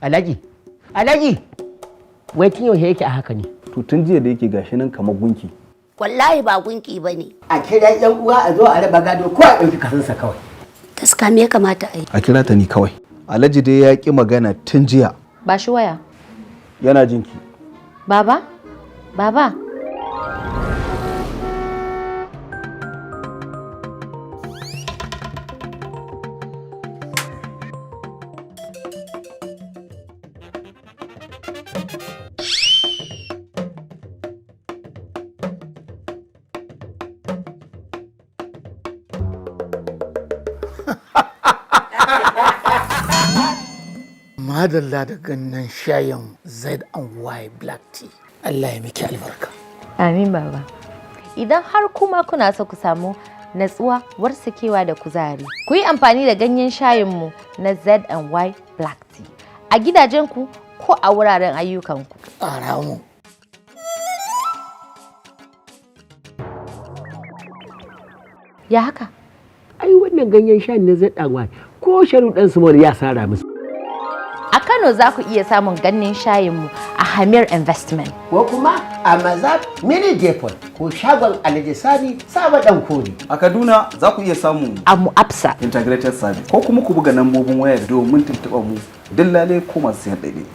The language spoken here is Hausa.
Alhaji wai tun yau yake a haka ne. To tun jiya da yake gashi nan kamar gunki. Wallahi ba gunki bane. A kira yan uwa a zo a raba gado ko a ɗauki kasansa kawai. Gaskiya me ya kamata a yi? A kira ta ni kawai. Alhaji dai ya ki magana tun jiya. Ba shi waya. Yana jinki. Baba? Baba? Madalla da gannan shayin Z&Y Black Tea. Allah ya miki albarka. Amin baba. Idan har kuma kuna so ku samu natsuwa, warsakewa da kuzari, ku yi amfani da ganyen shayinmu na Z&Y Black Tea a gidajenku ko a wuraren ayyukanku. Ƙara mu. Ya haka? Ai wannan ganyen shan na zaɗawa ko sharuɗan su ya sara musu. A Kano za ku iya samun ganyen shayinmu a Hamir Investment. Ko kuma a Mazab Mini Depot ko shagon Alhaji Sani Saba Dan Kori. A Kaduna za ku iya samun A Mu'absa. integrated service ko kuma ku buga lambobin waya domin tuntuɓar mu dillale ko masu sayan ɗaiɗai.